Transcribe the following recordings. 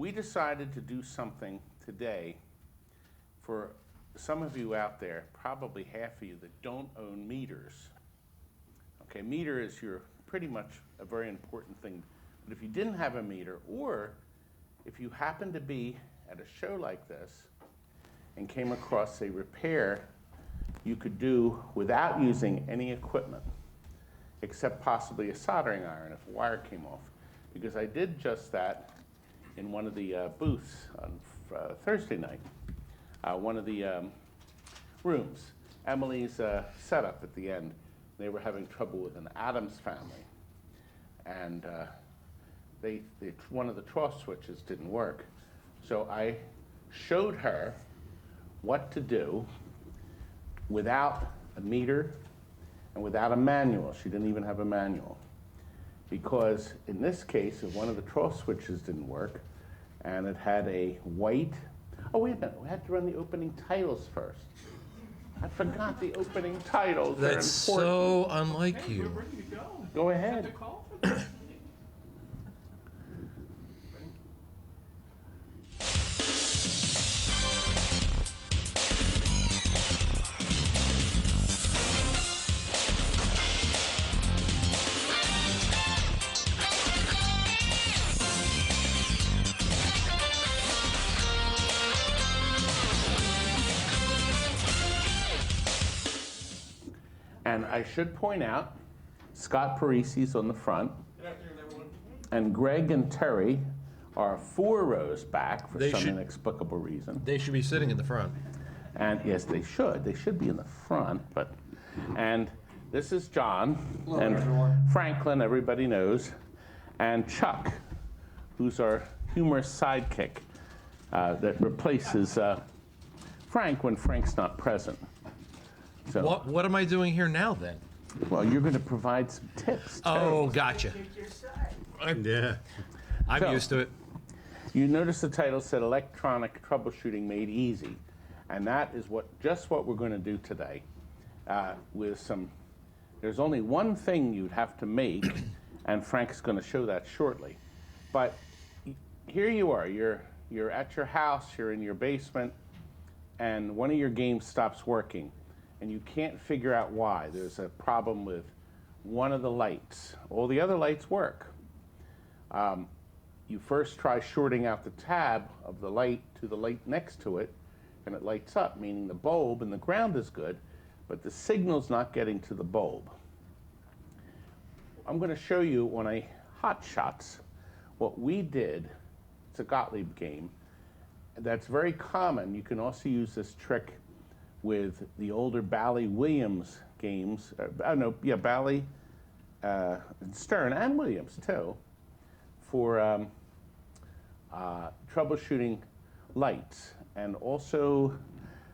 we decided to do something today for some of you out there, probably half of you, that don't own meters. Okay, meter is pretty much a very important thing. But if you didn't have a meter, or if you happen to be at a show like this and came across a repair you could do without using any equipment, except possibly a soldering iron if a wire came off. Because I did just that in one of the booths on Thursday night, one of the rooms. Emily's setup at the end, they were having trouble with an Adams family. And one of the trough switches didn't work. So I showed her what to do without a meter and without a manual. She didn't even have a manual. Because in this case, if one of the trough switches didn't work, and it had a white, oh wait a minute, we had to run the opening titles first. I forgot the opening titles. That's so unlike you. We're ready to go. Go ahead. Have to call for this. And I should point out, Scott Parisi's on the front. Good afternoon, everyone. And Greg and Terry are 4 rows back for They some should- inexplicable reason. They should be sitting in the front. And yes, they should. They should be in the front. And this is John. Hello, and everyone. Franklin, everybody knows. And Chuck, who's our humorous sidekick that replaces Frank when Frank's not present. So, What am I doing here now then? well, you're going to provide some tips. Oh, gotcha. Yeah. I'm So- used to it. You notice the title said Electronic Troubleshooting Made Easy. And that is just what we're going to do today. There's only one thing you'd have to make, and Frank's going to show that shortly. But here you are. You're at your house, you're in your basement, and one of your games stops working. And you can't figure out why. There's a problem with one of the lights. All the other lights work. You first try shorting out the tab of the light to the light next to it, and it lights up, meaning the bulb and the ground is good, but the signal's not getting to the bulb. I'm going to show you on a Hot Shots what we did. It's a Gottlieb game. That's very common. You can also use this trick with the older Bally Williams games. Bally, Stern, and Williams too, for troubleshooting lights, and also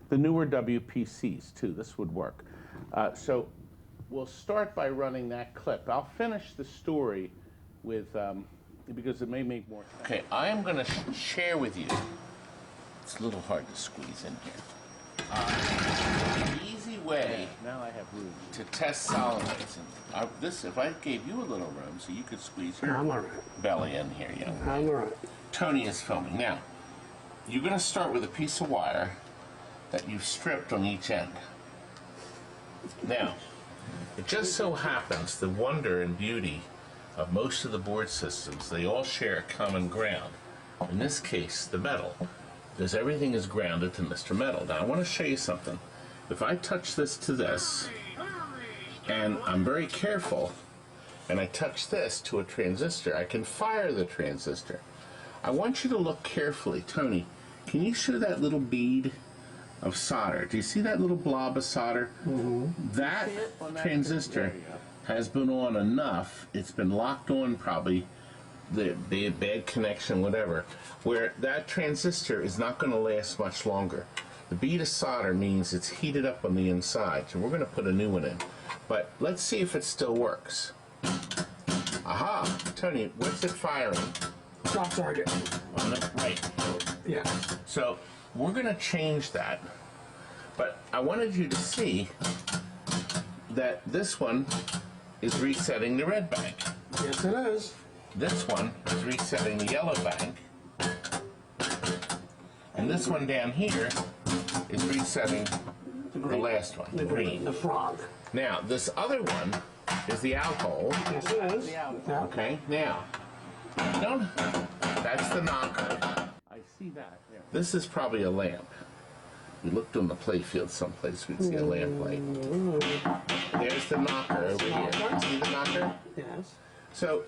the newer WPCs too. This would work. So we'll start by running that clip. I'll finish the story with, because it may make more sense. Okay, I am going to share with you. It's a little hard to squeeze in here. An easy way now I have room to test solenoids. And if I gave you a little room so you could squeeze your belly in here, I'm all right. Tony is filming. Now, you're going to start with a piece of wire that you've stripped on each end. Now, it just so happens the wonder and beauty of most of the board systems, they all share a common ground. In this case, the metal. Because everything is grounded to Mr. Metal. Now I want to show you something. If I touch this to this, and I'm very careful, and I touch this to a transistor, I can fire the transistor. I want you to look carefully. Tony, can you show that little bead of solder? Do you see that little blob of solder? Mm-hmm. That transistor has been on enough, it's been locked on probably, the bad connection, whatever, where that transistor is not going to last much longer. The bead of solder means it's heated up on the inside, so we're going to put a new one in. But let's see if it still works. Aha! Tony, what's it firing? Soft target. On the right. Yeah. So we're going to change that, but I wanted you to see that this one is resetting the red bank. Yes, it is. This one is resetting the yellow bank. And this one down here is resetting the last one, the green. The frog. Now, this other one is the alcohol. Yes, it is. Yeah. Okay, now, don't, that's the knocker. I see that. Yeah. This is probably a lamp. We looked on the playfield someplace, we'd see a lamp light. There's the knocker over here. See the knocker? Yes. So,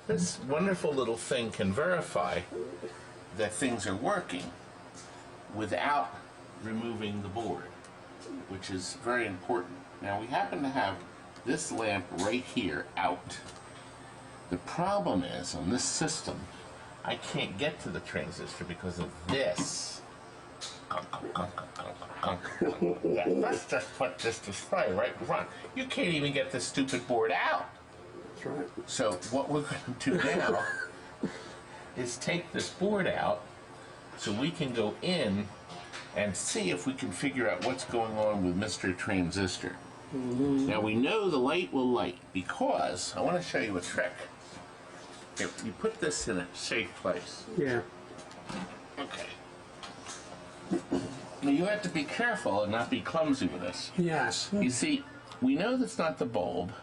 this wonderful little thing can verify that things are working without removing the board, which is very important. Now, we happen to have this lamp right here out. The problem is, on this system, I can't get to the transistor because of this. Yeah, let's just put this display right in front. You can't even get this stupid board out. That's right. So what we're going to do now is take this board out so we can go in and see if we can figure out what's going on with Mr. Transistor. Now we know the light will light because I want to show you a trick. Here, you put this in a safe place. Yeah. Okay. Now you have to be careful and not be clumsy with this. Yes. You see, we know that's not the bulb.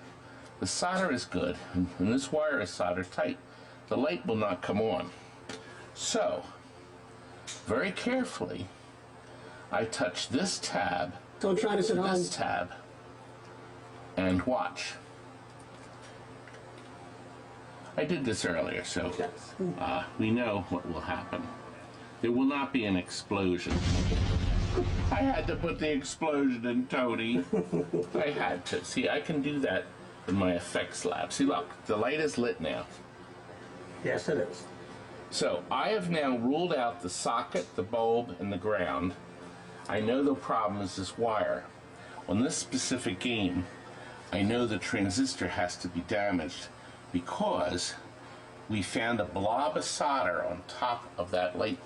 The solder is good, and this wire is soldered tight. The light will not come on. So, very carefully, I touch this tab, Don't try this at home. this tab, and watch. I did this earlier, so we know what will happen. There will not be an explosion. I had to put the explosion in, Tony. I had to. See, I can do that in my effects lab. See, look, the light is lit now. Yes, it is. So I have now ruled out the socket, the bulb, and the ground. I know the problem is this wire. On this specific game, I know the transistor has to be damaged because we found a blob of solder on top of that light,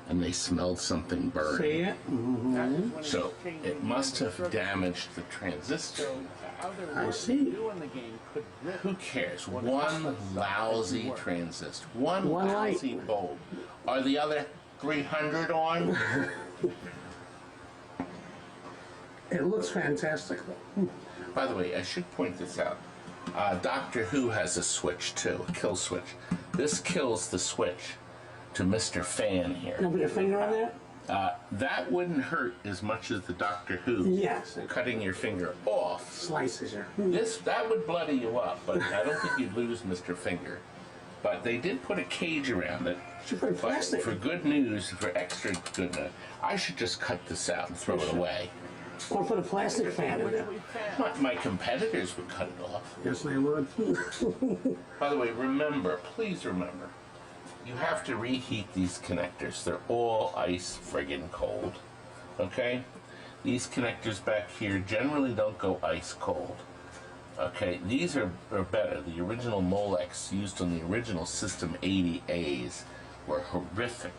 and they smelled something burning. See it? So it must have damaged the transistor. I see. Who cares? One lousy transistor. One One light. lousy bulb. Are the other 300 on? It looks fantastic, though. By the way, I should point this out. Doctor Who has a switch too, a kill switch. This kills the switch to Mr. Fan here. Can I put your finger on that? That wouldn't hurt as much as the Doctor Who Yes. It cutting your finger off. slices you. That would bloody you up, but I don't think you'd lose Mr. Finger. But they did put a cage around it. Should put But plastic. for good news, for extra good news, I should just cut this out and throw it away. Or put a plastic fan in there. My competitors would cut it off. Yes, they would. By the way, remember, please remember, you have to reheat these connectors. They're all ice friggin' cold. Okay? These connectors back here generally don't go ice cold. Okay, these are better. The original Molex used on the original System 80As were horrific.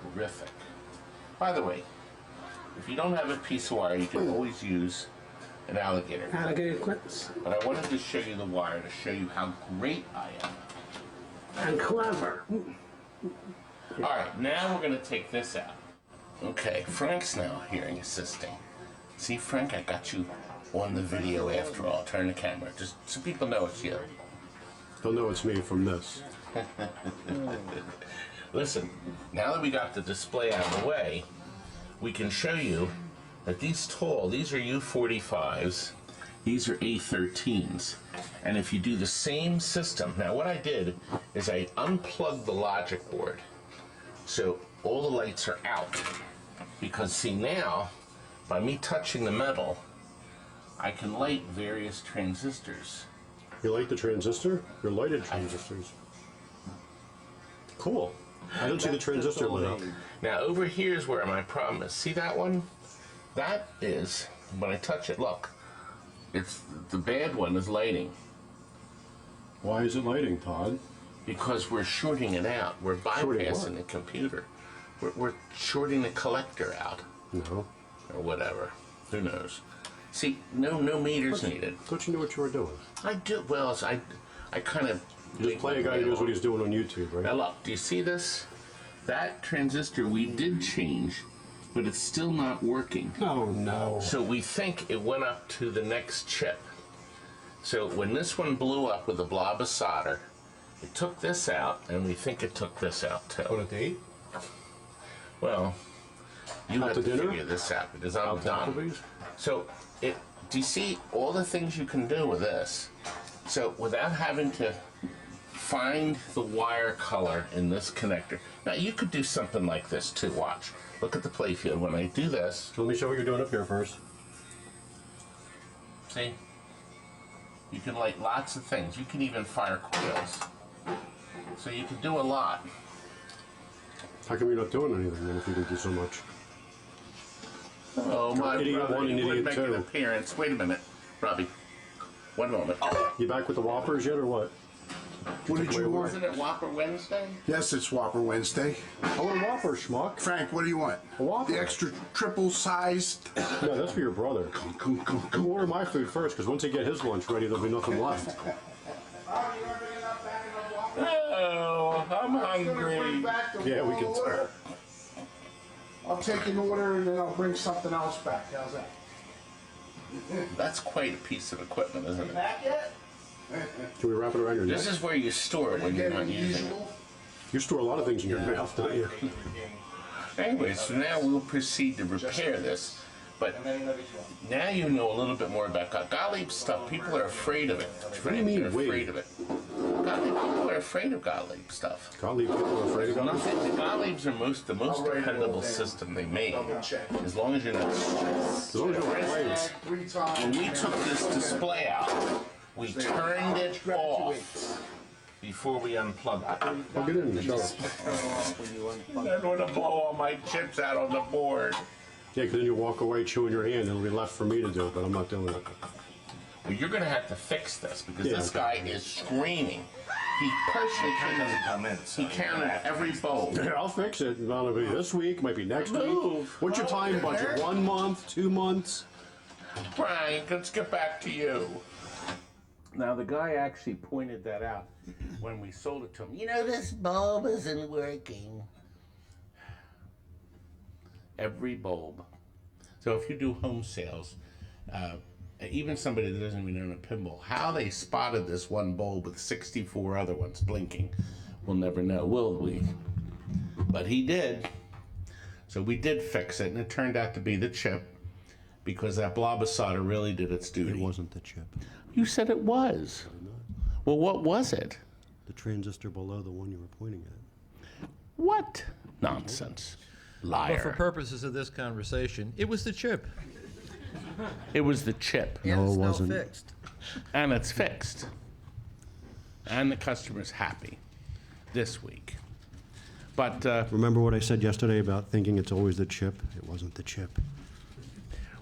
Horrific. By the way, if you don't have a piece of wire, you can always use an alligator clip. Alligator clips. But I wanted to show you the wire to show you how great I am. And clever. All right, now we're going to take this out. Okay, Frank's now here and assisting. See, Frank, I got you on the video after all. Turn the camera, just so people know it's you. They'll know it's me from this. Listen, now that we got the display out of the way, we can show you that these are U45s, these are A13s. And if you do the same system, now what I did is I unplugged the logic board. So all the lights are out. Because see now, by me touching the metal, I can light various transistors. You light the transistor? You're lighted transistors. Cool. I don't see the transistor lit up. Now over here is where my problem is. See that one? That is, when I touch it, look, it's the bad one is lighting. Why is it lighting, Todd? Because we're shorting it out. We're Shorting bypassing what? the computer. We're shorting the collector out, No. or whatever. Who knows? See, no meters needed. Thought you knew what you were doing. I do. Well, I kind of You just play a guy who knows what he's doing on YouTube, Now right? look, do you see this? that transistor we did change, but it's still not working. Oh no. So we think it went up to the next chip. So when this one blew up with a blob of solder, it took this out, and we think it took this out too. On a date? Well, you Out have to to dinner? figure this out because I'm Out to done. Applebee's? So, do you see all the things you can do with this? So, without having to find the wire color in this connector. Now, you could do something like this too. Watch. Look at the playfield. When I do this, So let me show what you're doing up here first. see? You can light lots of things. You can even fire coils. So you can do a lot. How come you're not doing anything then if you can do so much? Oh, my Idiot brother, one and you would idiot make two. an appearance. Wait a minute, Robbie. One moment. You back with the Whoppers yet or what? What did you want? Isn't it Whopper Wednesday? Yes, it's Whopper Wednesday. I want a Whopper, schmuck. Frank, what do you want? A Whopper. The extra triple sized. No, that's for your brother. You order my food first, because once he get his lunch ready, there'll be nothing left. Oh, I'm hungry. Yeah, we can tell. I'll take an order and then I'll bring something else back. How's that? That's quite a piece of equipment, isn't it? Back yet? Can we wrap it around your neck? This is where you store it when you're Get not it using it. usual. You store a lot of things in your mouth, don't you? Anyway, so now we'll proceed to repair this. But now you know a little bit more about Gottlieb stuff. People are afraid of it. What do you mean, They're wait? afraid of it. People are afraid of Gottlieb stuff. Gottlieb, people are afraid of Gottlieb? Nothing. The Gottliebs are the most dependable system they made. As long as you're not As long as you're not afraid. 3 times. When we took this display out, we turned it off before we unplugged it. Plug it in and show us. I don't want to blow all my chips out on the board. Yeah, because then you walk away chewing your hand, and it'll be left for me to do, but I'm not doing it. Well, you're going to have to fix this because Yeah, this okay. guy is screaming. He personally he counted every bulb. Yeah, I'll fix it. It'll be this week, might be next week. Move. What's your time budget? 1 month, 2 months? Brian, let's get back to you. Now, the guy actually pointed that out when we sold it to him. You know, this bulb isn't working. Every bulb. So if you do home sales, even somebody that doesn't even own a pinball, how they spotted this one bulb with 64 other ones blinking, we'll never know, will we? But he did. So we did fix it, and it turned out to be the chip, because that blob of solder really did its duty. It wasn't the chip. You said it was. Well, what was it? The transistor below the one you were pointing at. What? Nonsense. But for Liar. purposes of this conversation, it was the chip. It was the chip. And No, it's it now wasn't. fixed. And it's fixed. And the customer's happy this week. But, Remember what I said yesterday about thinking it's always the chip? It wasn't the chip.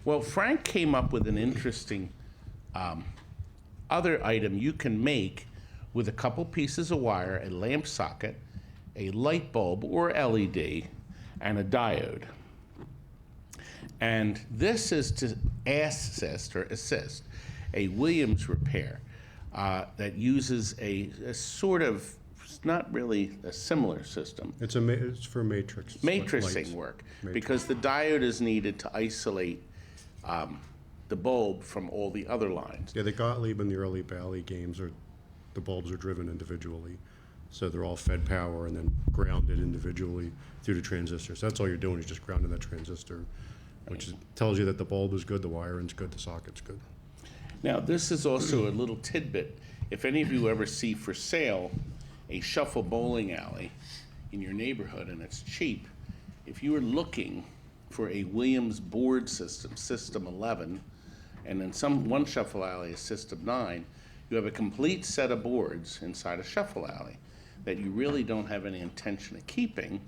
well, Frank came up with an interesting other item you can make with a couple pieces of wire, a lamp socket, a light bulb or LED, and a diode. And this is to assist a Williams repair that uses a sort of, not really a similar system, It's for matrix. matrixing lights. work, Matrix. because the diode is needed to isolate the bulb from all the other lines. Yeah, the Gottlieb and the early Bally games the bulbs are driven individually. So they're all fed power and then grounded individually through the transistors. That's all you're doing is just grounding that transistor, which tells you that the bulb is good, the wiring's good, the socket's good. Now, this is also a little tidbit. If any of you ever see for sale a shuffle bowling alley in your neighborhood and it's cheap, if you are looking for a Williams board system, System 11, and then one shuffle alley is System 9, you have a complete set of boards inside a shuffle alley that you really don't have any intention of keeping.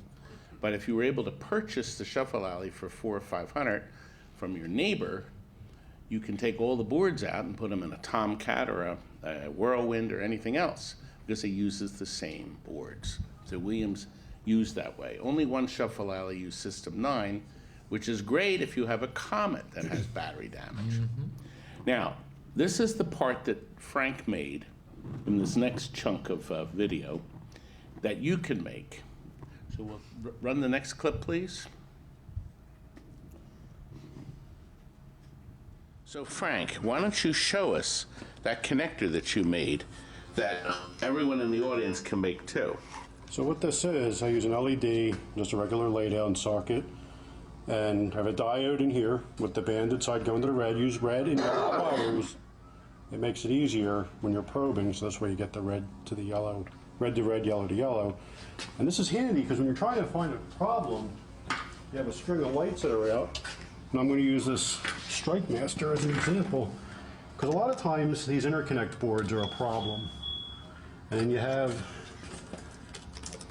But if you were able to purchase the shuffle alley for $400 or $500 from your neighbor, you can take all the boards out and put them in a Tomcat or a Whirlwind or anything else, because it uses the same boards. So Williams used that way. Only one shuffle alley used System 9, which is great if you have a Comet that has battery damage. Now, this is the part that Frank made in this next chunk of video that you can make. So we'll run the next clip, please. So Frank, why don't you show us that connector that you made that everyone in the audience can make too? So what this is, I use an LED, just a regular laydown socket, and I have a diode in here with the banded side going to the red. Use red and yellow wires. It makes it easier when you're probing, so this way you get the red to the yellow, red to red, yellow to yellow. And this is handy because when you're trying to find a problem, you have a string of lights that are out, and I'm going to use this Strike Master as an example, because a lot of times these interconnect boards are a problem. And then you have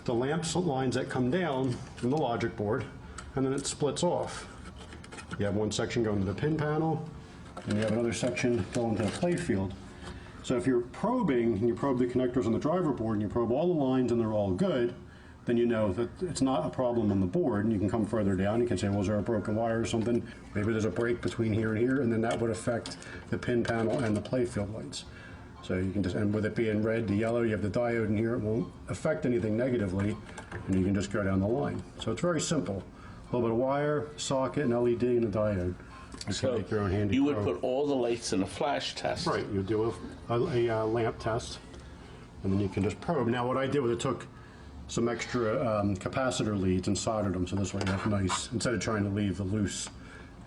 the lamp lines that come down from the logic board, and then it splits off. You have one section going to the pin panel, and you have another section going to the play field. So if you're probing, and you probe the connectors on the driver board, and you probe all the lines and they're all good, then you know that it's not a problem on the board, and you can come further down. You can say, well, is there a broken wire or something? Maybe there's a break between here and here, and then that would affect the pin panel and the play field lights. So you can just, and with it being red to yellow, you have the diode in here, it won't affect anything negatively, and you can just go down the line. So it's very simple. A little bit of wire, socket, an LED, and a diode. You can make your own handy You would probe. put all the lights in a flash test. Right, you do a lamp test, and then you can just probe. Now what I did was I took some extra capacitor leads and soldered them, so this way you have nice, instead of trying to leave the loose,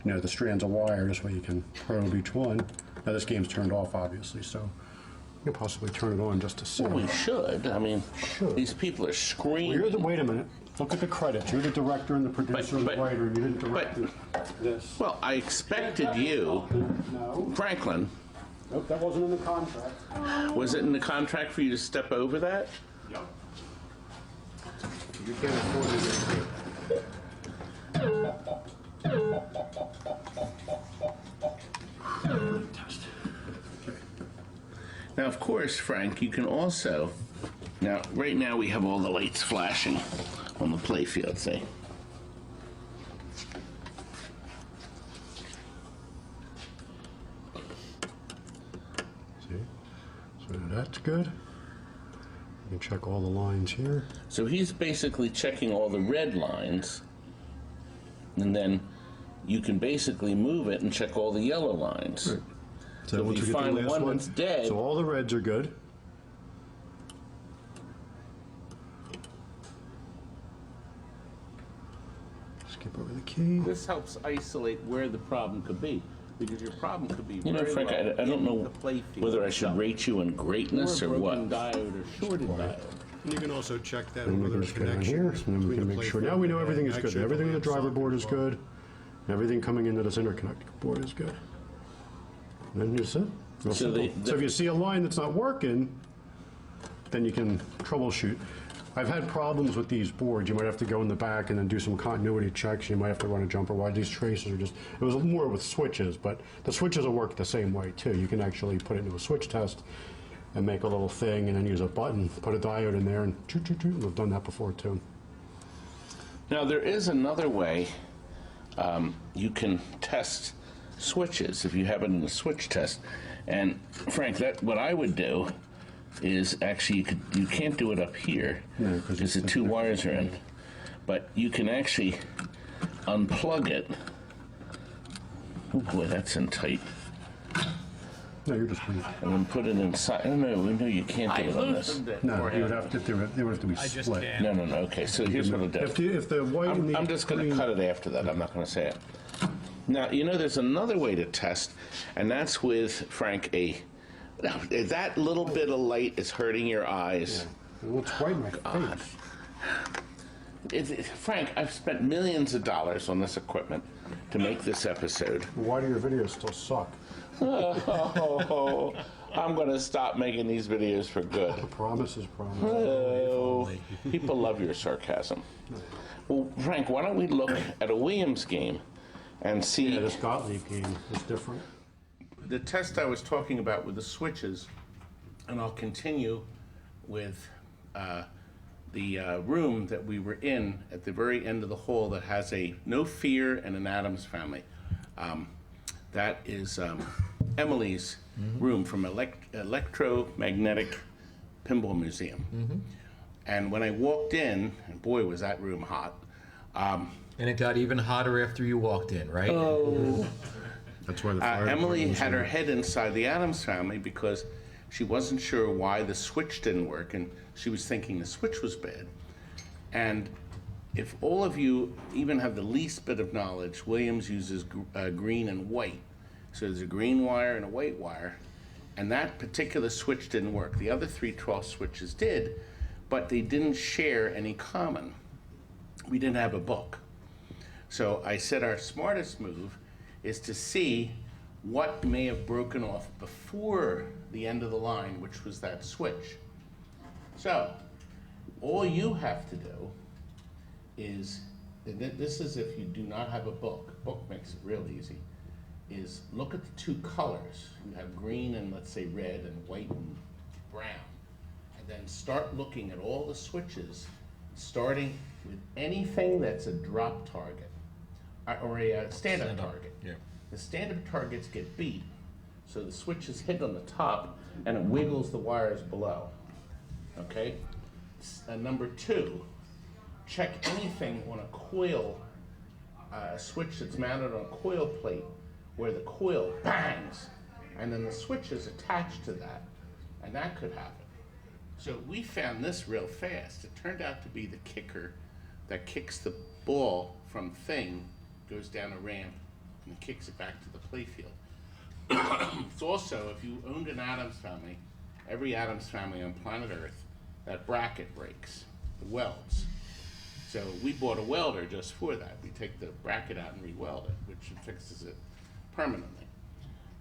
the strands of wire, this way you can probe each one. Now this game's turned off, obviously, so you can possibly turn it on just to see. Well, we should. I mean, Should. these people are screaming. Wait a minute, look at the credits. You're the director and the producer and the but- writer, you didn't direct this. Well, I expected you, No, Franklin, nope, that wasn't in the contract. was it in the contract for you to step over that? Yep. You can't afford to get Now, of course, Frank, you can also, now, right now we have all the lights flashing on the play field, see? See? So that's good. You can check all the lines here. So he's basically checking all the red lines, and then you can basically move it and check all the yellow lines. Right. So if once you we get find the last one that's dead- So all the reds are good. Skip over the key. This helps isolate where the problem could be, because your problem could be You know, very Frank, well I don't in know the play field whether I should itself, rate you in greatness or a Oh, what. broken diode or shorted diode. And you can also check that And we whether can there's just go down here, connections and then we between can the make play sure. field Now we know and everything is good. actually Everything in the lamp driver socket board as is well. good. Everything coming into this interconnect board is good. And then you sit. Real So simple. the- So if you see a line that's not working, then you can troubleshoot. I've had problems with these boards. You might have to go in the back and then do some continuity checks. You might have to run a jumper wire. These traces are just, it was more with switches, but the switches will work the same way too. You can actually put it into a switch test and make a little thing and then use a button, put a diode in there and choo choo choo. We've done that before too. Now, there is another way you can test switches if you have it in a switch test. And Frank, what I would do is actually you can't do it up here No, 'cause because the it's two different. wires are in. But you can actually unplug it. Oh boy, that's in tight. No, you're just reading. And then put it inside. No, you can't do it on this. No, you would have to, they would have to be I just split. can't. No. Okay, so here's what I'll do. If the white and the I'm just going to green- cut it after that. I'm not going to say it. Now, there's another way to test, and that's with, Frank, now, that little bit of light is hurting your eyes. It looks white in my face. Frank, I've spent millions of dollars on this equipment to make this episode. Why do your videos still suck? Oh, I'm going to stop making these videos for good. Promise is promise. Oh, people love your sarcasm. Well, Frank, why don't we look at a Williams game and see... Yeah, this Gottlieb game is different. The test I was talking about with the switches, and I'll continue with the room that we were in at the very end of the hall that has a No Fear and an Addams Family. That is Emily's room from Electromagnetic Pinball Museum. And when I walked in, and boy, was that room hot. And it got even hotter after you walked in, right? That's why the fire Emily department was had her there. head inside the Addams Family because she wasn't sure why the switch didn't work, and she was thinking the switch was bad. And if all of you even have the least bit of knowledge, Williams uses green and white. So there's a green wire and a white wire, and that particular switch didn't work. The other 3 trough switches did, but they didn't share any common. We didn't have a book. So I said our smartest move is to see what may have broken off before the end of the line, which was that switch. So all you have to do is, and this is if you do not have a book. Book makes it real easy, is look at the 2 colors. You have green and let's say red and white and brown. And then start looking at all the switches, starting with anything that's a drop target or a stand-up target. Yeah. The stand-up targets get beat, so the switch is hit on the top and it wiggles the wires below. Okay? Number 2, check anything on a coil, a switch that's mounted on a coil plate where the coil bangs and then the switch is attached to that, and that could happen. So we found this real fast. It turned out to be the kicker that kicks the ball from thing, goes down a ramp, and kicks it back to the playfield. It's also, if you owned an Addams Family, every Addams Family on planet Earth, that bracket breaks, the welds. So we bought a welder just for that. We take the bracket out and re-weld it, which fixes it permanently.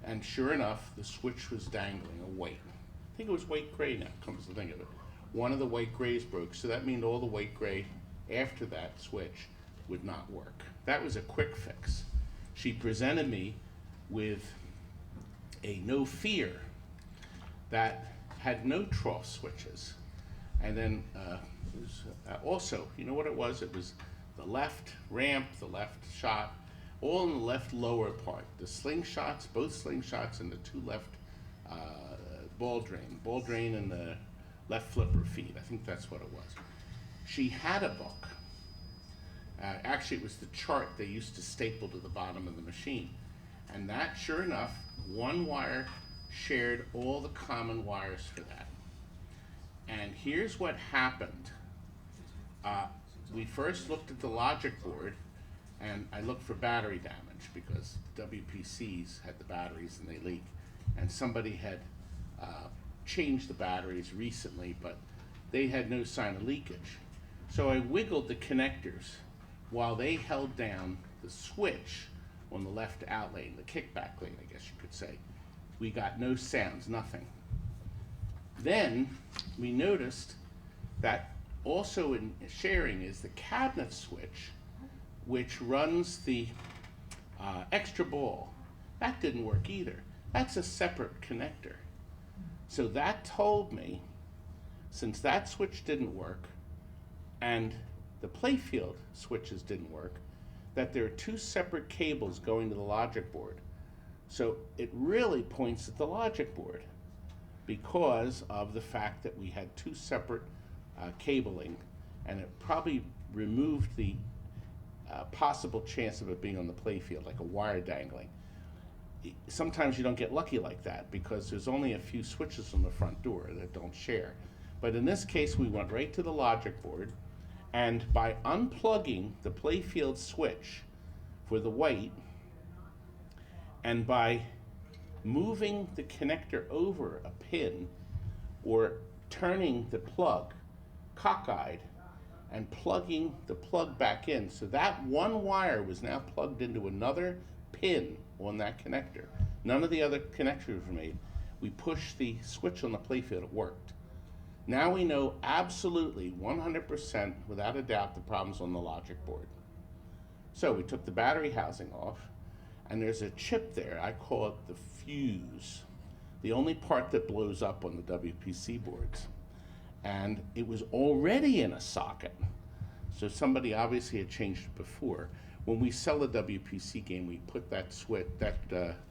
And sure enough, the switch was dangling a white. I think it was white gray now, comes to think of it. One of the white grays broke, so that means all the white gray after that switch would not work. That was a quick fix. She presented me with a no fear that had no trough switches. And then it was, also, you know what it was? It was the left ramp, the left shot, all in the left lower part. The slingshots, both slingshots, and the 2 left ball drain and the left flipper feed. I think that's what it was. She had a book. Actually, it was the chart they used to staple to the bottom of the machine. And that, sure enough, one wire shared all the common wires for that. And here's what happened. We first looked at the logic board, and I looked for battery damage because WPCs had the batteries and they leak. And somebody had changed the batteries recently, but they had no sign of leakage. So I wiggled the connectors while they held down the switch on the left out lane, the kickback lane, I guess you could say. We got no sounds, nothing. Then we noticed that also in sharing is the cabinet switch, which runs the extra ball. That didn't work either. That's a separate connector. So that told me, since that switch didn't work and the playfield switches didn't work, that there are 2 separate cables going to the logic board. So it really points at the logic board because of the fact that we had 2 separate cabling, and it probably removed the possible chance of it being on the playfield, like a wire dangling. Sometimes you don't get lucky like that because there's only a few switches on the front door that don't share. But in this case, we went right to the logic board, and by unplugging the playfield switch for the white, and by moving the connector over a pin, or turning the plug cockeyed and plugging the plug back in, so that one wire was now plugged into another pin on that connector. None of the other connectors were made. We pushed the switch on the playfield, it worked. Now we know absolutely 100% without a doubt the problem's on the logic board. So we took the battery housing off, and there's a chip there, I call it the fuse, the only part that blows up on the WPC boards. And it was already in a socket. So somebody obviously had changed it before. When we sell a WPC game, we put that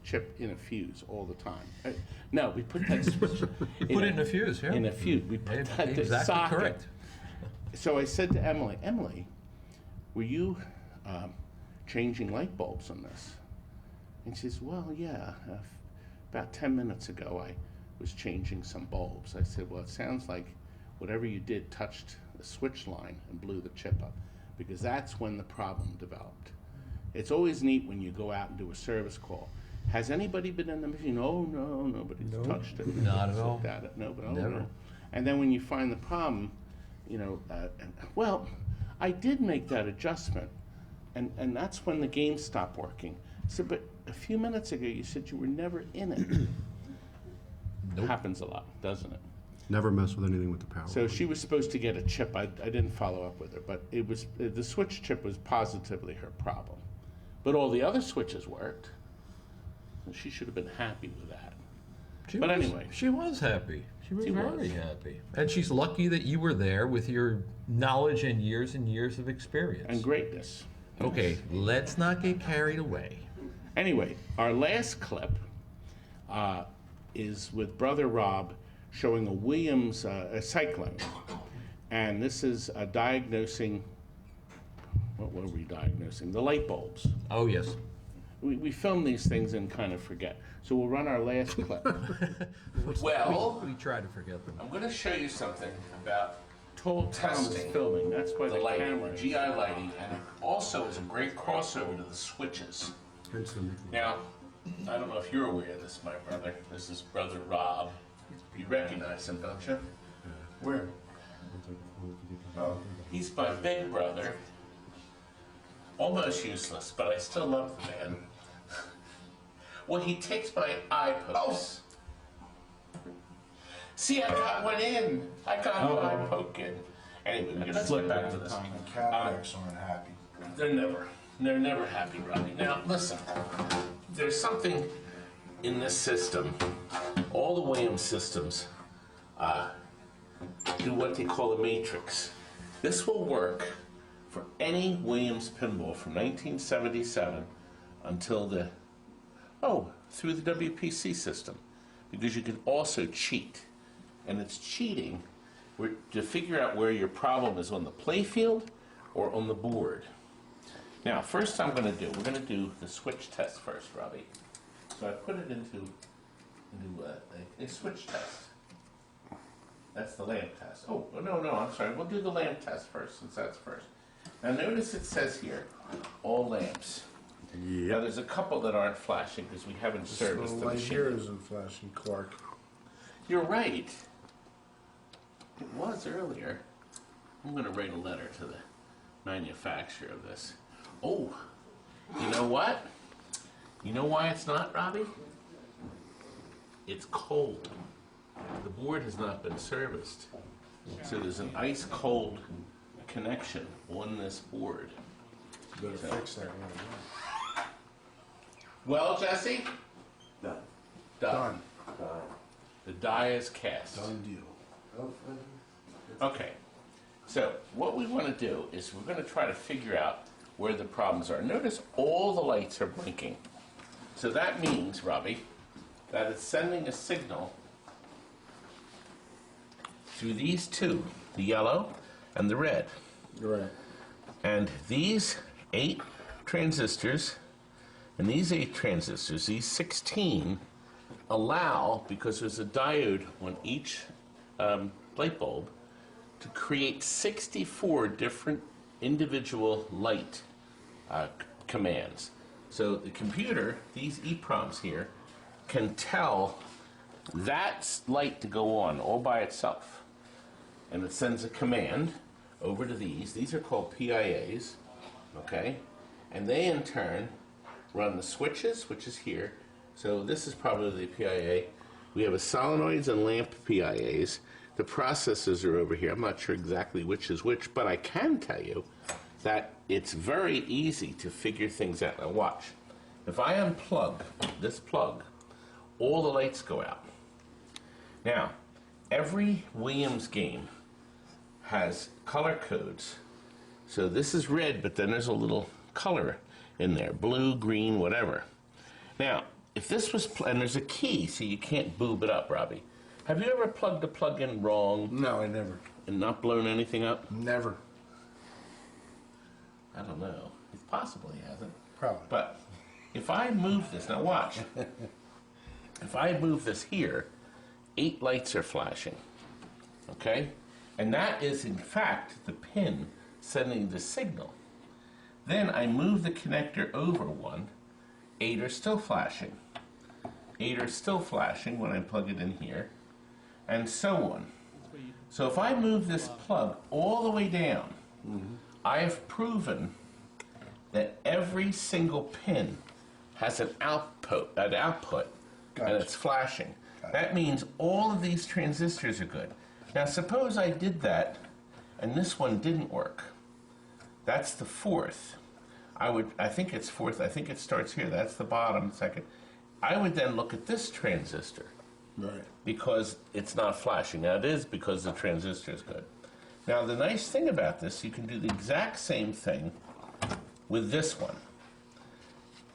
chip in a fuse all the time. No, we put that switch Put it in a fuse, yeah. in a fuse. We put that in a Exactly socket. correct. so I said to Emily, Emily, were you changing light bulbs on this? And she says, well, yeah, about 10 minutes ago I was changing some bulbs. I said, well, it sounds like whatever you did touched the switch line and blew the chip up, because that's when the problem developed. It's always neat when you go out and do a service call. Has anybody been in the machine? Oh, no, nobody's touched it. Not at all. No, but Never. no. And then when you find the problem, you know, well, I did make that adjustment, and that's when the game stopped working. So, but a few minutes ago you said you were never in it. Nope. Happens a lot, doesn't it? Never mess with anything with the power. So she was supposed to get a chip. I didn't follow up with her, but it was the switch chip was positively her problem. But all the other switches worked. And she should have been happy with that. But anyway. She was happy. She was She very was. happy. And she's lucky that you were there with your knowledge and years of experience. And greatness. Okay, let's not get carried away. Anyway, our last clip is with Brother Rob showing a Williams cycling. And this is diagnosing, what were we diagnosing? The light bulbs. Oh, yes. We film these things and kind of forget. So we'll run our last clip. Well, We try to forget them. I'm going to show you something about testing filming. That's why the camera is. GI lighting, and it also is a great crossover to the switches. Hence the Mickey. Now, I don't know if you're aware of this, my brother. This is Brother Rob. You recognize him, don't you? Where? Oh, he's my big brother. Almost useless, but I still love the man. Well, he takes my eye pokes. See, I got one in. I got an eye poke in. Anyway, let's get back to this. Cadillacs aren't happy. They're never happy, Robbie. Now, listen. There's something in this system. All the Williams systems do what they call a matrix. This will work for any Williams pinball from 1977 until through the WPC system, because you can also cheat, and it's cheating to figure out where your problem is on the play field or on the board. Now, first we're going to do the switch test first, Robbie. So I put it into a switch test. That's the lamp test. Oh, no, I'm sorry. We'll do the lamp test first, since that's first. Now notice it says here, all lamps. Now there's a couple that aren't flashing because we haven't serviced the light here machine. isn't flashing, Clark. You're right. It was earlier. I'm going to write a letter to the manufacturer of this. Oh, you know what? You know why it's not, Robbie? It's cold. The board has not been serviced. So there's an ice cold connection on this board. You better fix that one. Well, Jesse? Done. Done. The die is cast. Done deal. Okay. So what we want to do is we're going to try to figure out where the problems are. Notice all the lights are blinking. So that means, Robbie, that it's sending a signal through these two, the yellow and the red. You're right. And these 8 transistors, and these 8 transistors, these 16, allow, because there's a diode on each light bulb, to create 64 different individual light commands. So the computer, these EEPROMs here, can tell that light to go on all by itself. And it sends a command over to these. These are called PIAs, okay? And they, in turn, run the switches, which is here. So this is probably the PIA. We have a solenoids and lamp PIAs. The processors are over here. I'm not sure exactly which is which, but I can tell you that it's very easy to figure things out. Now watch. If I unplug this plug, all the lights go out. Now, every Williams game has color codes. So this is red, but then there's a little color in there, blue, green, whatever. Now, if this was, and there's a key, so you can't boob it up, Robbie. Have you ever plugged a plug-in wrong? No, I never. and not blown anything up? Never. I don't know. It's possible he hasn't. Probably. But if I move this, now watch. If I move this here, 8 lights are flashing. Okay? And that is, in fact, the pin sending the signal. Then I move the connector over 1, 8 are still flashing. 8 are still flashing when I plug it in here, and so on. So if I move this plug all the way down, I have proven that every single pin has an output, Gotcha. and it's flashing. That means all of these transistors are good. Now suppose I did that, and this one didn't work. That's the 4th. I think it's 4th. I think it starts here. That's the bottom, 2nd. I would then look at this transistor. Right. Because it's not flashing. Now it is because the transistor is good. Now the nice thing about this, you can do the exact same thing with this one.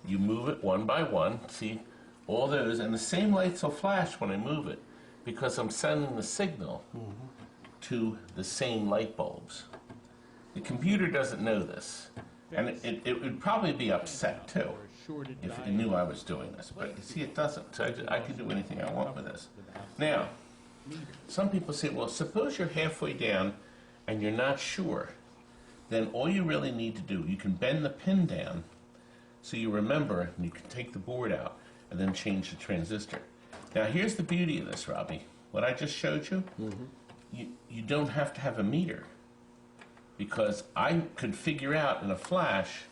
You move it one by one, see all those, and the same lights will flash when I move it because I'm sending the signal to the same light bulbs. The computer doesn't know this, and it would probably be upset too if it knew I was doing this, but you see it doesn't, so I can do anything I want with this. Now, some people say, well, suppose you're halfway down and you're not sure, then all you really need to do, you can bend the pin down so you remember, and you can take the board out and then change the transistor. Now here's the beauty of this, Robbie. What I just showed you, you don't have to have a meter, because I could figure out in a flash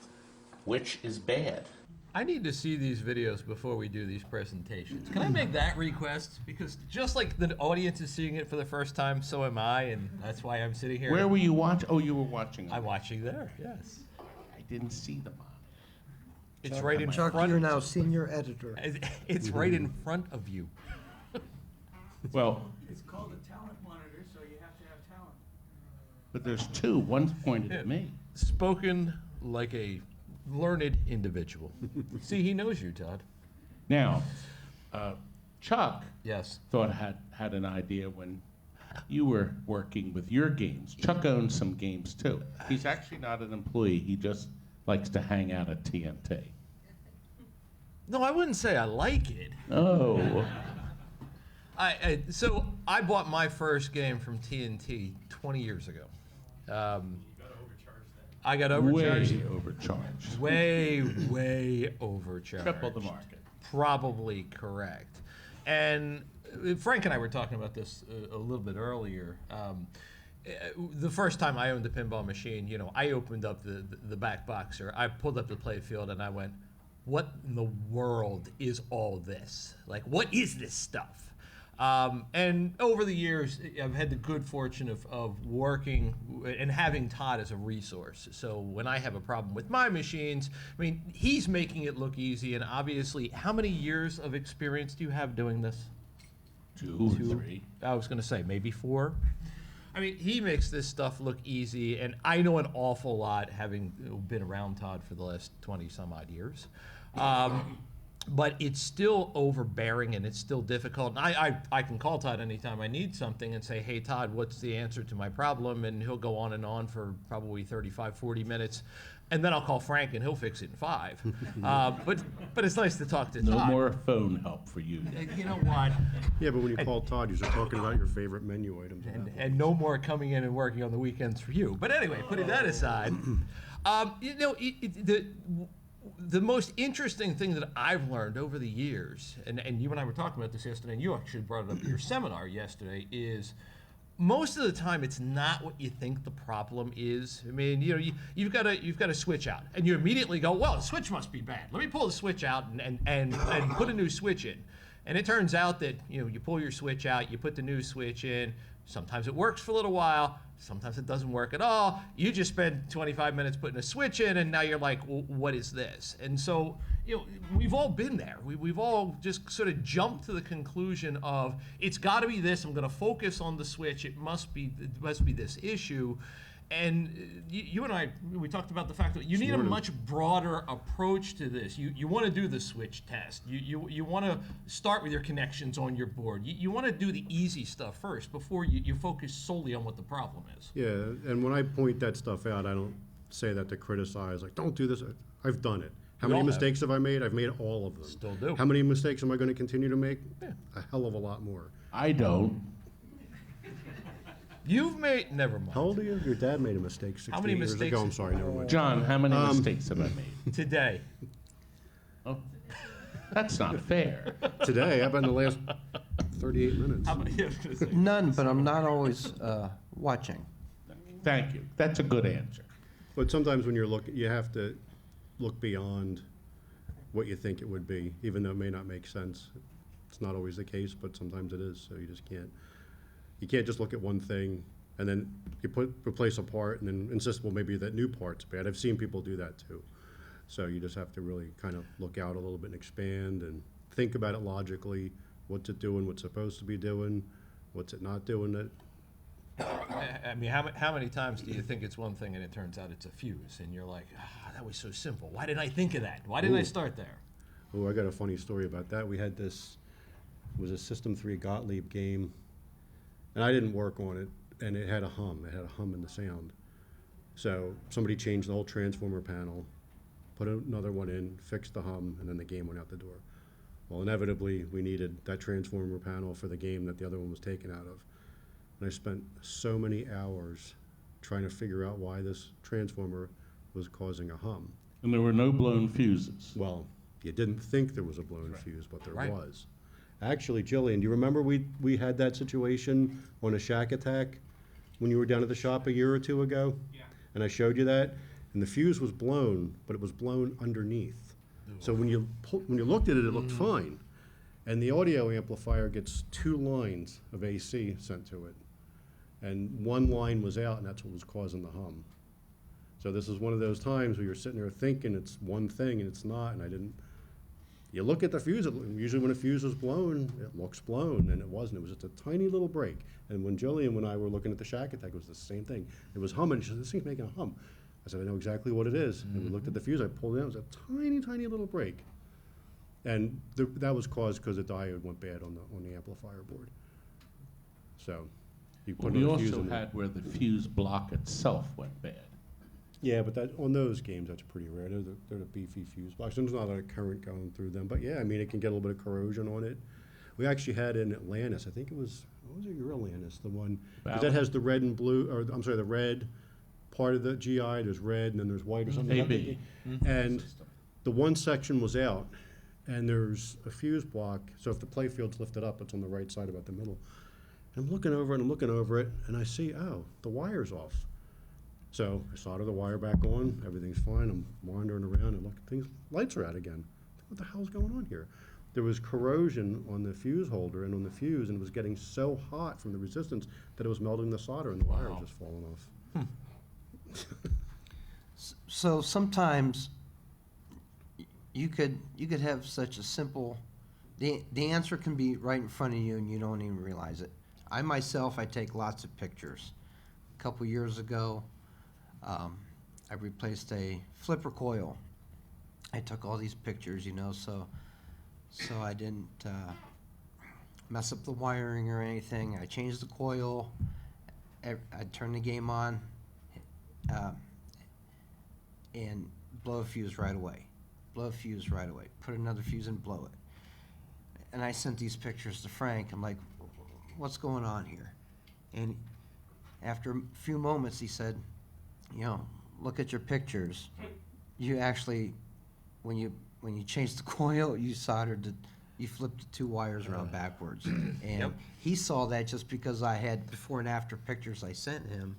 which is bad. I need to see these videos before we do these presentations. Can I make that request? Because just like the audience is seeing it for the first time, so am I, and that's why I'm sitting here. Where were you watching? Oh, you were watching. I'm watching there, yes. I didn't see them on. It's right in Chuck, front. you're now senior editor. It's right in front of you. Well, It's called a talent monitor, so you have to have talent. but there's 2. One's pointed at me. Spoken like a learned individual. See, he knows you, Todd. Now, Chuck Yes. thought had an idea when you were working with your games. Chuck owns some games too. He's actually not an employee. He just likes to hang out at TNT. No, I wouldn't say I like it. Oh. So I bought my first game from TNT 20 years ago. I got overcharged. Way overcharged. Way overcharged. Triple the market. Probably correct. And Frank and I were talking about this a little bit earlier. The first time I owned a pinball machine, I opened up the back box, or I pulled up the play field and I went, what in the world is all this? Like, what is this stuff? And over the years, I've had the good fortune of working and having Todd as a resource. So when I have a problem with my machines, I mean, he's making it look easy. And obviously, how many years of experience do you have doing this? 2 or 3. I was going to say maybe 4. I mean, he makes this stuff look easy, and I know an awful lot, having been around Todd for the last 20 some odd years. But it's still overbearing and it's still difficult. And I can call Todd anytime I need something and say, hey, Todd, what's the answer to my problem? And he'll go on and on for probably 35, 40 minutes. And then I'll call Frank and he'll fix it in 5. But it's nice to talk to No Todd. more phone help for you. You know what? Yeah, but when you call Todd, you're talking about your favorite menu items. And no more coming in and working on the weekends for you. But anyway, putting that aside, the most interesting thing that I've learned over the years, and you and I were talking about this yesterday, and you actually brought it up at your seminar yesterday, is most of the time it's not what you think the problem is. I mean, you've got a switch out, and you immediately go, well, the switch must be bad. Let me pull the switch out and put a new switch in. And it turns out that you pull your switch out, you put the new switch in. Sometimes it works for a little while. Sometimes it doesn't work at all. You just spend 25 minutes putting a switch in, and now you're like, well, what is this? And so, we've all been there. We've all just sort of jumped to the conclusion of, it's got to be this. I'm going to focus on the switch. It must be this issue. And you and I, we talked about the fact that you need a much broader approach to this. You want to do the switch test. You want to start with your connections on your board. You want to do the easy stuff first before you focus solely on what the problem is. Yeah, and when I point that stuff out, I don't say that to criticize, like, don't do this. I've done it. How We many all have. mistakes have I made? I've made all of them. Still do. How many mistakes am I going to continue to make? Yeah. A hell of a lot more. I don't. You've made, never mind. How old are you? Your dad made a mistake 16 How many years mistakes- ago. I'm sorry, never mind. John, how many mistakes have I made? Today. Oh, that's not fair. Today, how about in the last 38 minutes? How many? I was gonna say. None, but I'm not always watching. Thank you. That's a good answer. But sometimes when you're looking, you have to look beyond what you think it would be, even though it may not make sense. It's not always the case, but sometimes it is, so you just can't. You can't just look at one thing and then you replace a part and then insist, well, maybe that new part's bad. I've seen people do that too. So you just have to really kind of look out a little bit and expand and think about it logically. What's it doing? What's it supposed to be doing? What's it not doing? I mean, how many times do you think it's one thing and it turns out it's a fuse? And you're like, that was so simple. Why didn't I think of that? Why didn't I start there? Oh, I got a funny story about that. We had this, it was a System 3 Gottlieb game, and I didn't work on it, and it had a hum. It had a hum in the sound. So somebody changed the whole transformer panel, put another one in, fixed the hum, and then the game went out the door. Well, inevitably, we needed that transformer panel for the game that the other one was taken out of. And I spent so many hours trying to figure out why this transformer was causing a hum. And there were no blown fuses. Well, you didn't think there was a blown fuse, but there Right. was. Actually, Jillian, do you remember we had that situation on a Shack Attack when you were down at the shop a year or two ago? Yeah. And I showed you that, and the fuse was blown, but it was blown underneath. So when you looked at it, it looked fine. And the audio amplifier gets 2 lines of AC sent to it. And one line was out, and that's what was causing the hum. So this is one of those times where you're sitting there thinking it's one thing and it's not, and I didn't. You look at the fuse, usually when a fuse is blown, it looks blown, and it wasn't. It was just a tiny little break. And when Jillian and I were looking at the Shack Attack, it was the same thing. It was humming. She said, this thing's making a hum. I said, I know exactly what it is. And we looked at the fuse, I pulled it out, it was a tiny, tiny little break. And that was caused because the diode went bad on the amplifier board. So you Well, put we another fuse also in there. had where the fuse block itself went bad. Yeah, but on those games, that's pretty rare. They're the beefy fuse blocks. There's not a lot of current going through them. But yeah, I mean, it can get a little bit of corrosion on it. We actually had in Atlantis, I think it was, what was it, your Atlantis, the one, because that Bally. has the red and blue, or I'm sorry, the red part of the GI, there's red and then there's white or something. AB. And the one section was out, and there's a fuse block, so if the play field's lifted up, it's on the right side about the middle. And I'm looking over it, and I'm looking over it, and I see, oh, the wire's off. So I solder the wire back on, everything's fine, I'm wandering around and looking, lights are out again. What the hell's going on here? There was corrosion on the fuse holder and on the fuse, and it was getting so hot from the resistance that it was melting the solder and the wire was just falling off. So sometimes you could have such a simple, the answer can be right in front of you and you don't even realize it. I myself, I take lots of pictures. A couple years ago, I replaced a flipper coil. I took all these pictures, so I didn't mess up the wiring or anything. I changed the coil. I turned the game on and blow a fuse right away. Blow a fuse right away. Put another fuse and blow it. And I sent these pictures to Frank. I'm like, what's going on here? And after a few moments, he said, look at your pictures. You actually, when you changed the coil, you flipped the 2 wires around backwards. And he saw that just because I had before and after pictures I sent him,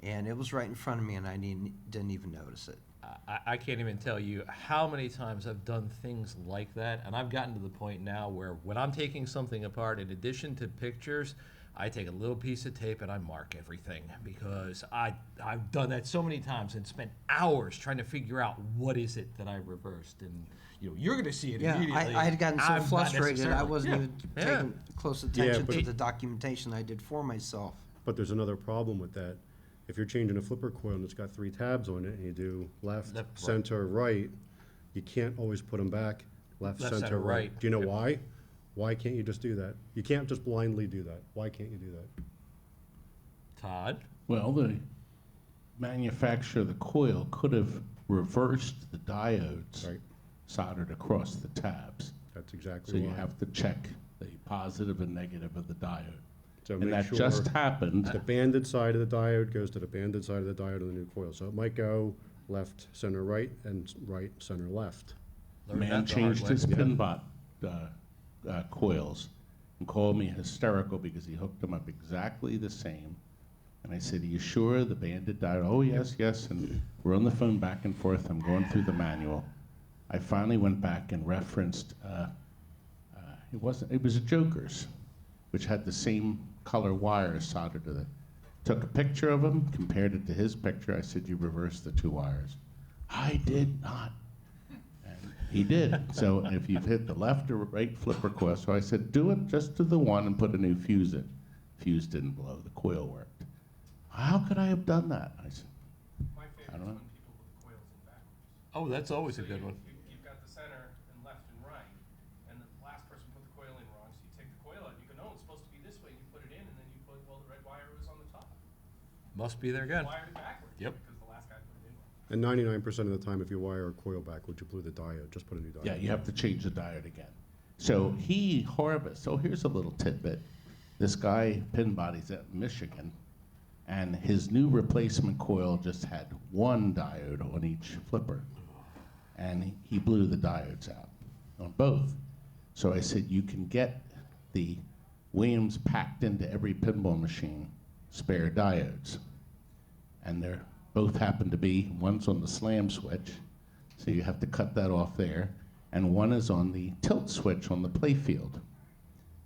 and it was right in front of me, and I didn't even notice it. I can't even tell you how many times I've done things like that, and I've gotten to the point now where when I'm taking something apart, in addition to pictures, I take a little piece of tape and I mark everything, because I've done that so many times and spent hours trying to figure out what is it that I reversed, and you're going to see it Yeah, immediately. I had gotten so I'm not frustrated, I necessarily. wasn't Yeah. even Yeah. taking close attention but- to the documentation I did for myself. But there's another problem with that. If you're changing a flipper coil and it's got 3 tabs on it, and you do left, Left, right. center, right, you can't always put them back, left, Left, center, center, right. right. Do you know why? Why can't you just do that? You can't just blindly do that. Why can't you do that? Todd? Well, the manufacturer of the coil could have reversed the diodes Right. soldered across the tabs. That's exactly So why. you have to check the positive and negative of the diode. So And make that sure just happened. the banded side of the diode goes to the banded side of the diode of the new coil. So it might go left, center, right, and right, center, left. A Learned man that the hard changed way. his Pinbot coils and called me hysterical because he hooked them up exactly the same. And I said, "Are you sure the banded diode?" "Oh, yes, yes." And we're on the phone back and forth. I'm going through the manual. I finally went back and referenced, it was a Joker's, which had the same color wires soldered to it. Took a picture of him, compared it to his picture. I said, "You reversed the 2 wires." "I did not." And he did. So if you've hit the left or right flipper coil, so I said, "Do it just to the one and put a new fuse in." Fuse didn't blow, the coil worked. "How could I have done that?" I said, My I favorite don't is know. when people put the coils in backwards. Oh, that's always a So good you- one. You've got the center and left and right, and the last person put the coil in wrong, so you take the coil out, you go, "No, it's supposed to be this way," you put it in, and then you put, well, the red wire was on the top. Must be there again. Wired it backwards. Yep. Because the last guy put it in wrong. And 99% of the time, if you wire a coil backwards, you blew the diode. Just put a new diode. Yeah, you have to change the diode again. So he harvests. So here's a little tidbit. This guy, Pinbody's at Michigan, and his new replacement coil just had 1 diode on each flipper. And he blew the diodes out on both. So I said, "You can get the Williams packed into every pinball machine spare diodes." And they're both happen to be, one's on the slam switch, so you have to cut that off there, and one is on the tilt switch on the playfield,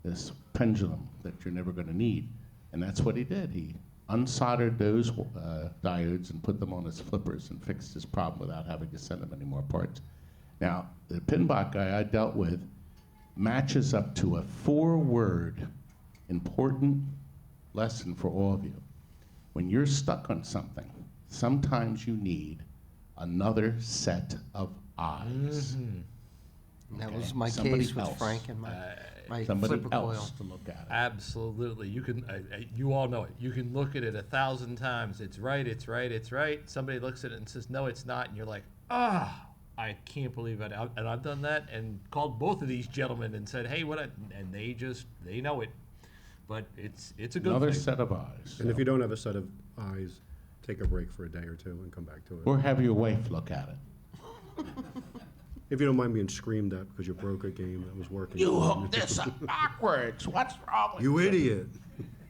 this pendulum that you're never going to need. And that's what he did. He unsoldered those diodes and put them on his flippers and fixed his problem without having to send him any more parts. Now, the Pinbot guy I dealt with matches up to a 4-word important lesson for all of you. When you're stuck on something, sometimes you need another set of eyes. And that Okay. was my Somebody case with else. Frank and my Somebody flipper coil. else to look at it. Absolutely. You can, you all know it. You can look at it 1,000 times. It's right, it's right, it's right. Somebody looks at it and says, "No, it's not." And you're like, "Ah, I can't believe it." And I've done that and called both of these gentlemen and said, "Hey, what?" And they know it. But it's a good Another thing. set of eyes. And if so. you don't have a set of eyes, take a break for a day or 2 and come back to it. Or have your wife look at it. If you don't mind being screamed at because you broke a game that was working. "You hooked this up backwards. What's wrong with You idiot.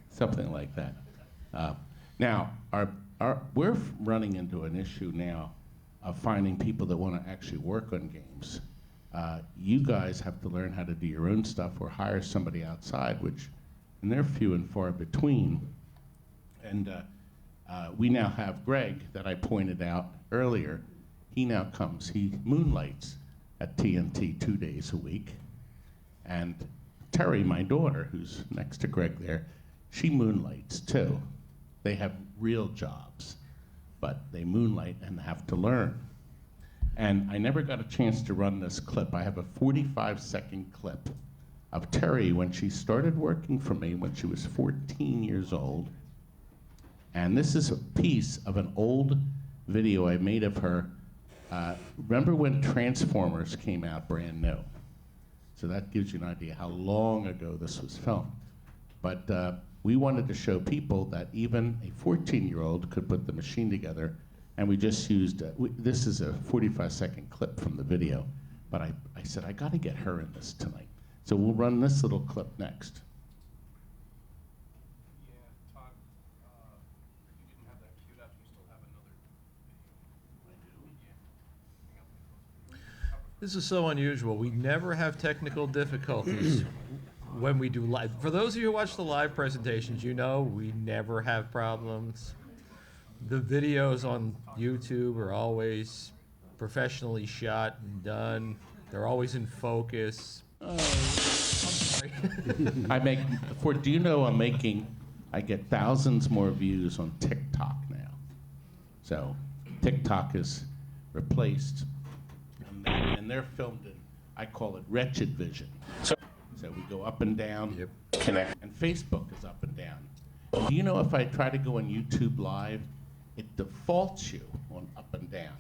Something like that. Now, we're running into an issue now of finding people that want to actually work on games. You guys have to learn how to do your own stuff or hire somebody outside, which, and they're few and far between. And we now have Greg that I pointed out earlier. He now comes, he moonlights at TNT 2 days a week. And Terry, my daughter, who's next to Greg there, she moonlights too. They have real jobs, but they moonlight and have to learn. And I never got a chance to run this clip. I have a 45-second clip of Terry when she started working for me when she was 14 years old. And this is a piece of an old video I made of her. Remember when Transformers came out brand new? So that gives you an idea how long ago this was filmed. But we wanted to show people that even a 14-year-old could put the machine together, and we just used, this is a 45-second clip from the video, but I said, I gotta get her in this tonight. So we'll run this little clip next. Yeah, Todd, you didn't have that queued up, you still have another video. Yeah. Hang on. This is so unusual. We never have technical difficulties when we do live. For those of you who watch the live presentations, you know we never have problems. The videos on YouTube are always professionally shot and done. They're always in focus. I'm sorry. Do you know I get thousands more views on TikTok now. So TikTok is replaced, and they're filmed in, I call it wretched vision. So we go up and down, connect, and Facebook is up and down. Do you know if I try to go on YouTube Live, it defaults you on up and down.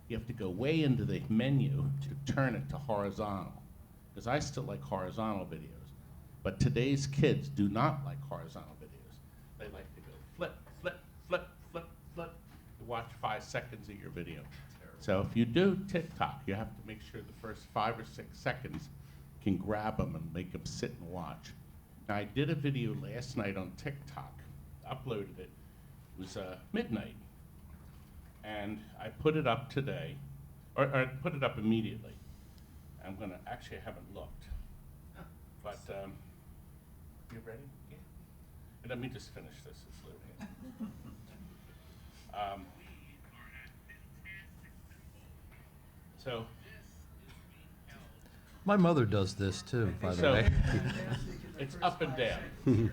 You have to go way into the menu to turn it to horizontal, because I still like horizontal videos. But today's kids do not like horizontal videos. They like to go flip, flip, flip, flip, flip, to watch 5 seconds of your video. So if you do TikTok, you have to make sure the first 5 or 6 seconds can grab them and make them sit and watch. Now, I did a video last night on TikTok, uploaded it. It was midnight, and I put it up today, or I put it up immediately. I'm gonna, actually I haven't looked, but you ready? Yeah. Let me just finish this, it's loading. So, My mother does this too, by the So- way. it's up and down.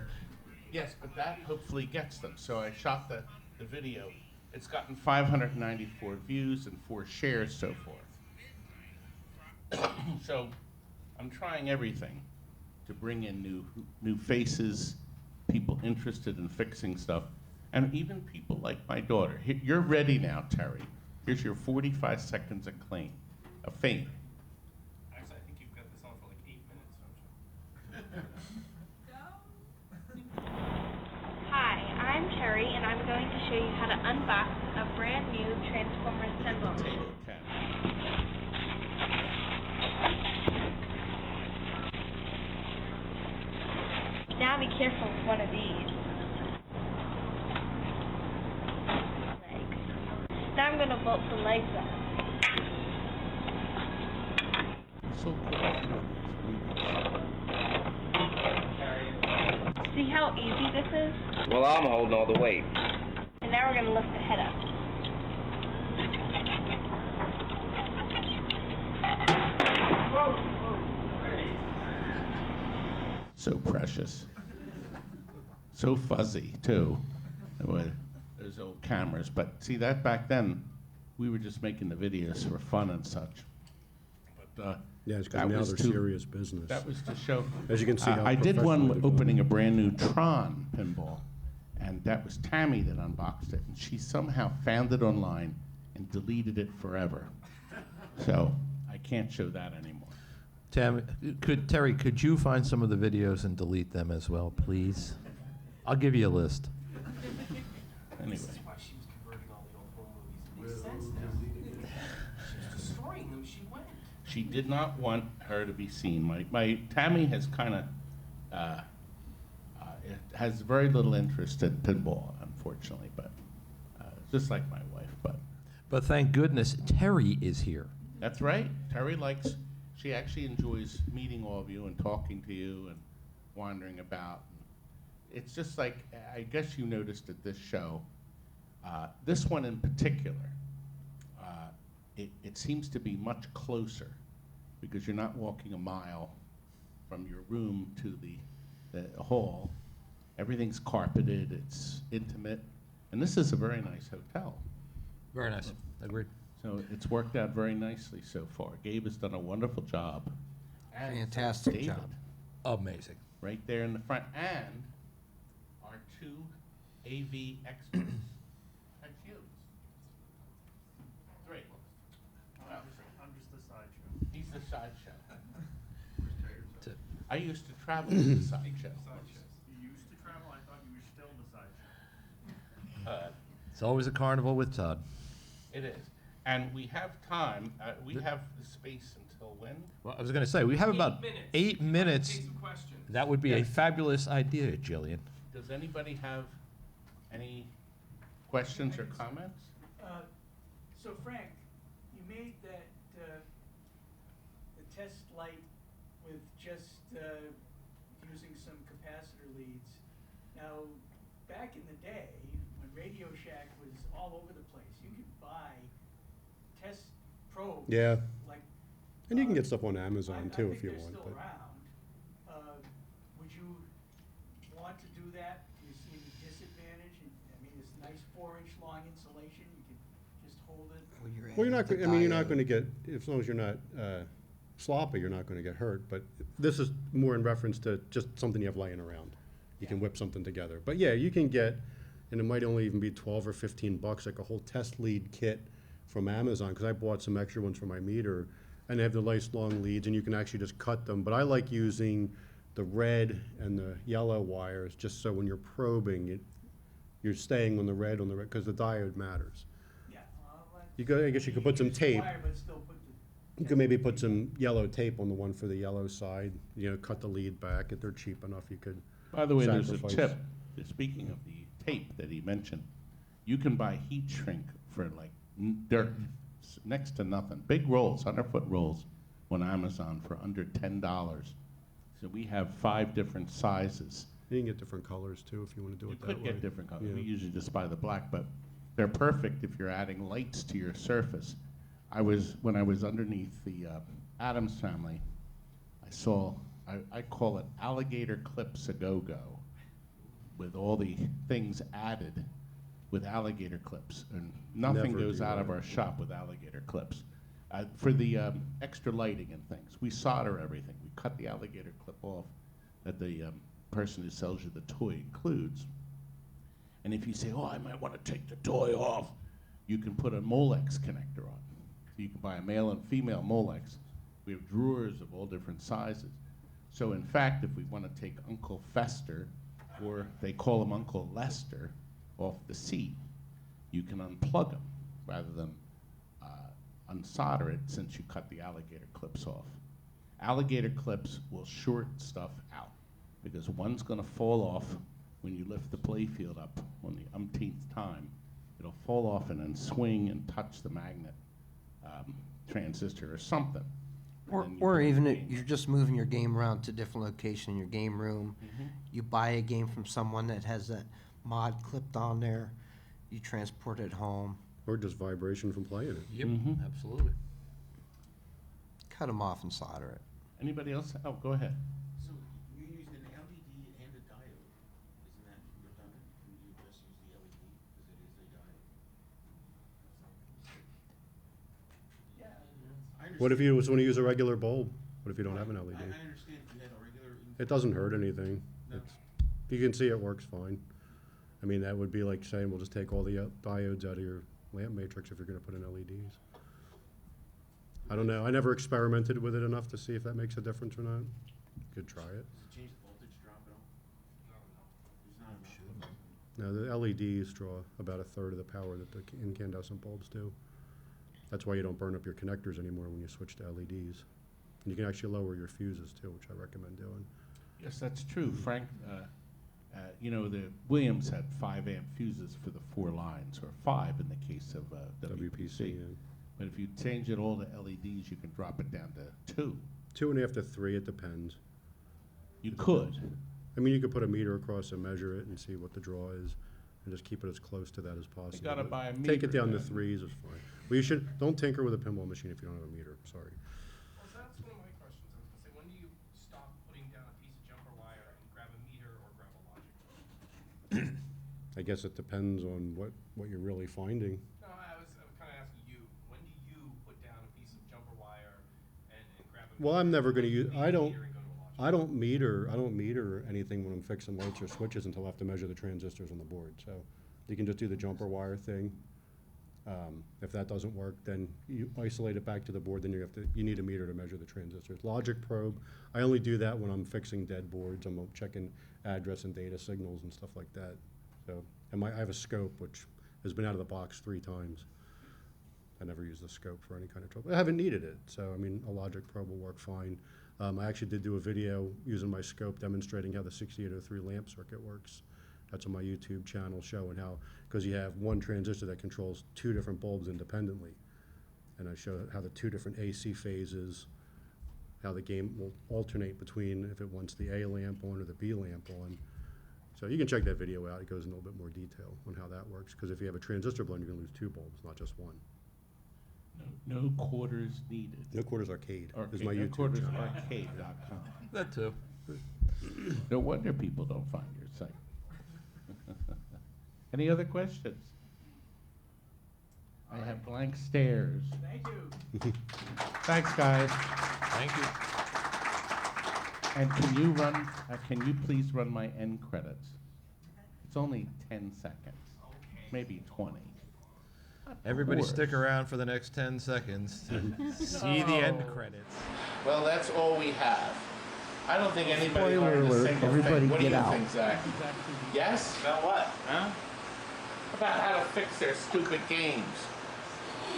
Yes, but that hopefully gets them. So I shot the video. It's gotten 594 views and 4 shares so forth. So I'm trying everything to bring in new faces, people interested in fixing stuff, and even people like my daughter. You're ready now, Terry. Here's your 45 seconds of fame. Actually, I think you've got this on for like 8 minutes, don't you? Hi, I'm Terry, and I'm going to show you how to unbox a brand new Transformers pinball machine. Table cap. Now be careful with one of these. Legs. Now I'm going to bolt the legs on. So cool. See how easy this is? Well, I'm holding all the weight. And now we're going to lift the head up. So precious. So fuzzy, too. With those old cameras. But see, that back then, we were just making the videos for fun and such. But Yeah, it's that because now was they're too- serious business. that was to show. As you can see how I did professionally one they're opening doing a brand new Tron pinball, and that was Tammy that unboxed it, and she somehow found it online and deleted it forever. So I can't show that anymore. Terry, could you find some of the videos and delete them as well, please? I'll give you a list. Anyway, This is why she was converting all the old home movies. It makes sense now. She was destroying them, she went. she did not want her to be seen. My Tammy has kind of has very little interest in pinball, unfortunately, but just like my wife. But thank goodness Terry is here. That's right. Terry likes. She actually enjoys meeting all of you and talking to you and wandering about. It's just like, I guess you noticed at this show, this one in particular, it seems to be much closer because you're not walking a mile from your room to the hall. Everything's carpeted, it's intimate, and this is a very nice hotel. Very nice. Agreed. So it's worked out very nicely so far. Gabe has done a wonderful job. And Fantastic David, job. Amazing. right there in the front, and our 2 AV experts. That's you. 3. I'm just a sideshow. He's the sideshow. T- I used to travel with the sideshow. You used to travel, I thought you were still the sideshow. It's always a carnival with Todd. It is. And we have time, we have the space until when? Well, I was going to say, we have about 8 minutes. Take some questions. That would be a Yes. fabulous idea, Jillian. Does anybody have any questions or comments? So Frank, you made that, the test light with just, using some capacitor leads. Now, back in the day, when Radio Shack was all over the place, you could buy test probes. Yeah. Like. And you can get stuff on Amazon I too think if you they're want. still But around. Would you want to do that? Do you see any disadvantage? I mean, this nice 4-inch long insulation, you could hold it? When you're Well, you're not, adding the I mean, you're not diode. gonna get, as long as you're not sloppy, you're not gonna get hurt, but this is more in reference to just something you have laying around. You can whip something together. But yeah, you can get, and it might only even be 12 or 15 bucks, like a whole test lead kit from Amazon, because I bought some extra ones for my meter, and they have the nice long leads, and you can actually just cut them. But I like using the red and the yellow wires, just so when you're probing, you're staying on the red, because the diode matters. Yeah. I guess you could put some use the tape. wire, but still put the You could maybe put some yellow tape on the one for the yellow side, cut the lead back. If they're cheap enough, you could. By the way, there's a sacrifice. tip. Speaking of the tape that he mentioned, you can buy heat shrink for like dirt, next to nothing. Big rolls, 100-foot rolls on Amazon for under $10. So we have 5 different sizes. You can get different colors too if you want to do You it that way. could get different colors. We Yeah. usually just buy the black, but they're perfect if you're adding lights to your surface. When I was underneath the Addams family, I saw, I call it alligator clips a go-go, with all the things added with alligator clips. And nothing Never goes do out of that. our shop with alligator clips. For the extra lighting and things, we solder everything. We cut the alligator clip off that the person who sells you the toy includes. And if you say, oh, I might want to take the toy off, you can put a Molex connector on. So you can buy a male and female Molex. We have drawers of all different sizes. So in fact, if we want to take Uncle Fester, or they call him Uncle Lester, off the seat, you can unplug him rather than unsolder it, since you cut the alligator clips off. Alligator clips will short stuff out, because one's going to fall off when you lift the playfield up on the umpteenth time. It'll fall off and then swing and touch the magnet transistor or something. Or, And then you or put even the if game. you're just moving your game around to different location in your game room. You buy a game from someone that has that mod clipped on there. You transport it home, Or just vibration from playing it. Yep, Mhm. absolutely. cut them off and solder it. Anybody else? Oh, go ahead. So you use an LED and a diode, isn't that redundant? Can you just use the LED, because it is a diode? Yeah. I understand. What if you just want to use a regular bulb? What if you don't have an LED? I understand if you had a regular. It doesn't hurt anything. No. You can see it works fine. I mean, that would be like saying, we'll just take all the diodes out of your lamp matrix if you're going to put in LEDs. I don't know. I never experimented with it enough to see if that makes a difference or not. Could try it. Does it change the voltage drop at all? There's not enough. Now, the LEDs draw about a third of the power that the incandescent bulbs do. That's why you don't burn up your connectors anymore when you switch to LEDs. And you can actually lower your fuses too, which I recommend doing. Yes, that's true. Frank, the Williams had 5-amp fuses for the 4 lines, or 5 in the case of WPC. yeah. But if you change it all to LEDs, you can drop it down to 2. 2.5 to 3, it depends. You could. I mean, you could put a meter across and measure it and see what the draw is, and just keep it as close to that as possible. gotta But buy a Take it meter down to then. 3s is fine. Well, don't tinker with a pinball machine if you don't have a meter, sorry. Well, so that's one of my questions. I was gonna say, when do you stop putting down a piece of jumper wire and grab a meter or grab a logic? I guess it depends on what you're really finding. No, I was kind of asking you, when do you put down a piece of jumper wire and grab a meter? Well, I'm never gonna Leave use, the I don't, meter and go to a logic? I don't meter anything when I'm fixing lights or switches until I have to measure the transistors on the board. So you can just do the jumper wire thing. If that doesn't work, then you isolate it back to the board, then you need a meter to measure the transistors. Logic probe, I only do that when I'm fixing dead boards. I'm checking address and data signals and stuff like that. So, and I have a scope, which has been out of the box 3 times. I never use the scope for any kind of trouble. I haven't needed it, so I mean, a logic probe will work fine. I actually did do a video using my scope demonstrating how the 6803 lamp circuit works. That's on my YouTube channel, showing how, because you have one transistor that controls 2 different bulbs independently. And I show how the 2 different AC phases, how the game will alternate between if it wants the A lamp on or the B lamp on. So you can check that video out. It goes in a little bit more detail on how that works. Because if you have a transistor blend, you're going to lose 2 bulbs, not just 1. No quarters needed. No Quarters Arcade is my No YouTube quarters channel. arcade.com. That too. No wonder people don't find your site. Any other questions? I have blank stares. Thank you. Thanks, guys. Thank you. And can you please run my end credits? It's only 10 seconds, maybe 20. Everybody course. stick around for the next 10 seconds to see the end credits. Well, that's all we have. I don't think anybody Spoiler learned a alert, single everybody thing. What do get you out. think, Zach? Yes? About what? Huh? About how to fix their stupid games.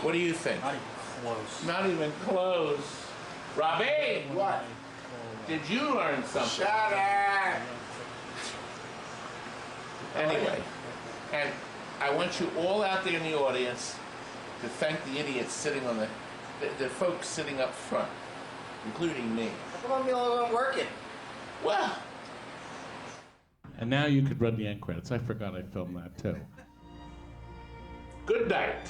What do you think? Not even close. Not even close. Robbie! What? Did you learn something? Shut up! Anyway, and I want you all out there in the audience to thank the idiots sitting on the folks sitting up front, including me. Come on, I'm working. Well. And now you could run the end credits. I forgot I filmed that too. Good night.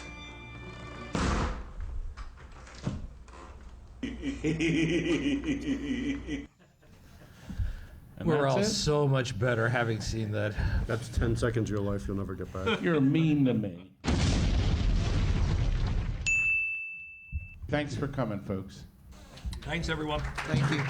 And We're that's all it? so much better having seen that. That's 10 seconds of your life you'll never get back. You're mean to me. Thanks for coming, folks. Thanks, everyone. Thank you.